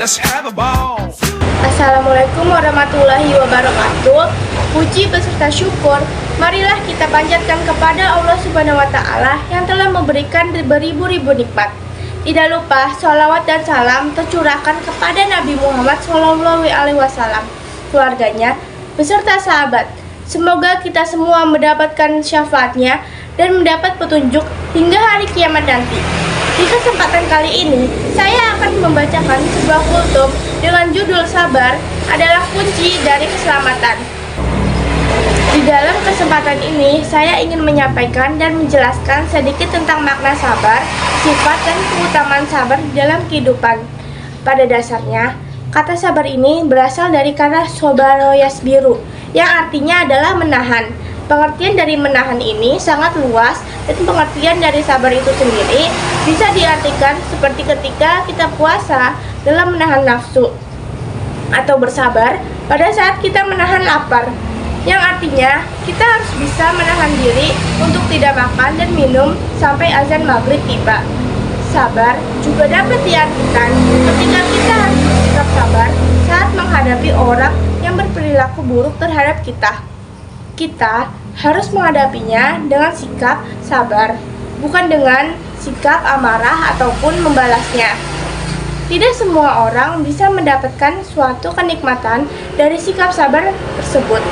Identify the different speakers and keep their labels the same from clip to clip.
Speaker 1: Let's have a ball.
Speaker 2: Assalamualaikum warahmatullahi wabarakatuh. Puji beserta syukur, marilah kita panjatkan kepada Allah Subhanahu wa Ta'ala yang telah memberikan beribu-ribu nikmat. Tidak lupa sholawat dan salam tercurahkan kepada Nabi Muhammad SAW, keluarganya, beserta sahabat. Semoga kita semua mendapatkan syafaatnya dan mendapat petunjuk hingga hari kiamat nanti. Di kesempatan kali ini, saya akan membacakan sebuah kultum dengan judul Sabar adalah kunci dari keselamatan. Di dalam kesempatan ini, saya ingin menyampaikan dan menjelaskan sedikit tentang makna sabar, sifat dan keutamaan sabar di dalam kehidupan. Pada dasarnya, kata sabar ini berasal dari kata sobaro yasbiru, yang artinya adalah menahan. Pengertian dari menahan ini sangat luas, dan pengertian dari sabar itu sendiri bisa diartikan seperti ketika kita puasa dalam menahan nafsu, atau bersabar pada saat kita menahan lapar, yang artinya kita harus bisa menahan diri untuk tidak makan dan minum sampai azan maghrib tiba. Sabar juga dapat diartikan ketika kita harus bersikap sabar saat menghadapi orang yang berperilaku buruk terhadap kita. Kita harus menghadapinya dengan sikap sabar, bukan dengan sikap amarah ataupun membalasnya. Tidak semua orang bisa mendapatkan suatu kenikmatan dari sikap sabar tersebut,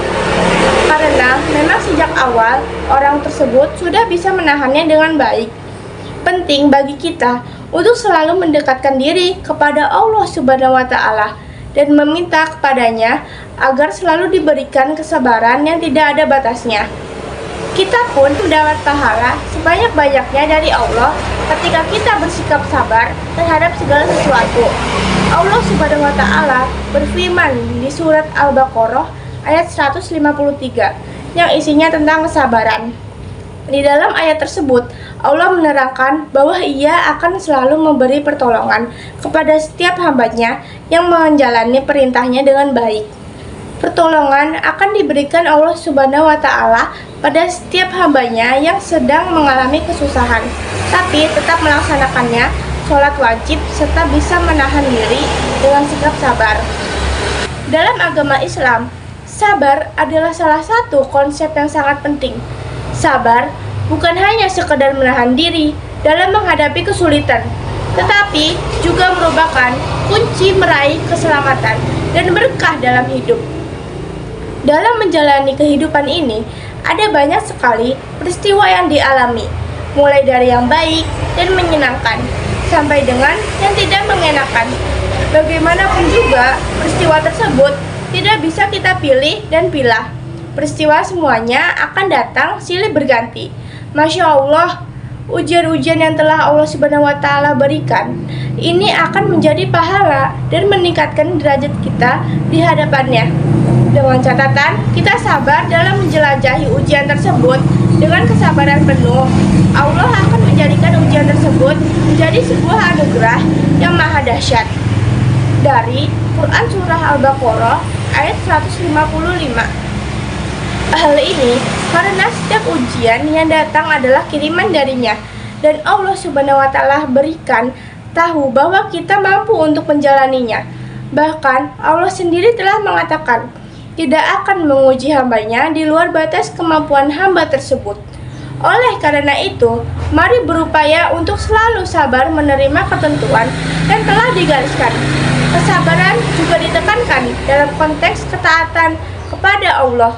Speaker 2: karena memang sejak awal orang tersebut sudah bisa menahannya dengan baik. Penting bagi kita untuk selalu mendekatkan diri kepada Allah Subhanahu wa Ta'ala dan meminta kepadanya agar selalu diberikan kesabaran yang tidak ada batasnya. Kita pun mendapat pahala sebanyak-banyaknya dari Allah ketika kita bersikap sabar terhadap segala sesuatu. Allah Subhanahu wa Ta'ala berfirman di surat Al-Baqarah ayat 153 yang isinya tentang kesabaran. Di dalam ayat tersebut, Allah menerangkan bahwa Ia akan selalu memberi pertolongan kepada setiap hambanya yang menjalani perintahnya dengan baik. Pertolongan akan diberikan Allah Subhanahu wa Ta'ala pada setiap hambanya yang sedang mengalami kesusahan, tapi tetap melaksanakannya, sholat wajib, serta bisa menahan diri dengan sikap sabar. Dalam agama Islam, sabar adalah salah satu konsep yang sangat penting. Sabar bukan hanya sekedar menahan diri dalam menghadapi kesulitan, tetapi juga merupakan kunci meraih keselamatan dan berkah dalam hidup. Dalam menjalani kehidupan ini, ada banyak sekali peristiwa yang dialami, mulai dari yang baik dan menyenangkan, sampai dengan yang tidak mengenakan. Bagaimanapun juga, peristiwa tersebut tidak bisa kita pilih dan pilah. Peristiwa semuanya akan datang silih berganti. Masya Allah, ujian-ujian yang telah Allah Subhanahu wa Ta'ala berikan ini akan menjadi pahala dan meningkatkan derajat kita di hadapannya. Dengan catatan, kita sabar dalam menjelajahi ujian tersebut dengan kesabaran penuh. Allah akan menjadikan ujian tersebut menjadi sebuah anugerah yang maha dahsyat. Dari Quran Surah Al-Baqarah ayat 155. Hal ini karena setiap ujian yang datang adalah kiriman darinya, dan Allah Subhanahu wa Ta'ala berikan tahu bahwa kita mampu untuk menjalaninya. Bahkan Allah sendiri telah mengatakan tidak akan menguji hambanya di luar batas kemampuan hamba tersebut. Oleh karena itu, mari berupaya untuk selalu sabar menerima ketentuan yang telah digariskan. Kesabaran juga ditekankan dalam konteks ketaatan kepada Allah.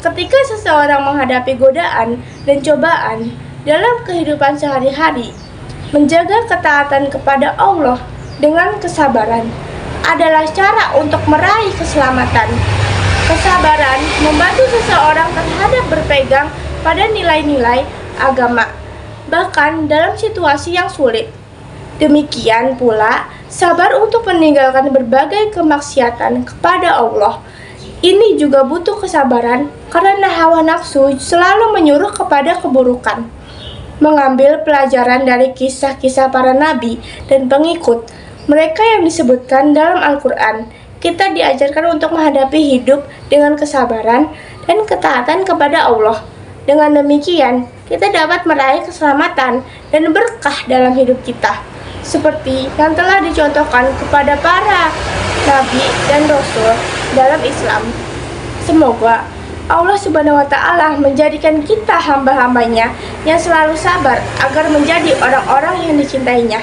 Speaker 2: Ketika seseorang menghadapi godaan dan cobaan dalam kehidupan sehari-hari, menjaga ketaatan kepada Allah dengan kesabaran adalah cara untuk meraih keselamatan. Kesabaran membantu seseorang terhadap berpegang pada nilai-nilai agama, bahkan dalam situasi yang sulit. Demikian pula, sabar untuk meninggalkan berbagai kemaksiatan kepada Allah. Ini juga butuh kesabaran karena hawa nafsu selalu menyuruh kepada keburukan. Mengambil pelajaran dari kisah-kisah para nabi dan pengikut mereka yang disebutkan dalam Al-Quran, kita diajarkan untuk menghadapi hidup dengan kesabaran dan ketaatan kepada Allah. Dengan demikian, kita dapat meraih keselamatan dan berkah dalam hidup kita. seperti yang telah dicontohkan kepada para nabi dan rasul dalam Islam. Semoga Allah Subhanahu wa Ta'ala menjadikan kita hamba-hambanya yang selalu sabar agar menjadi orang-orang yang dicintainya.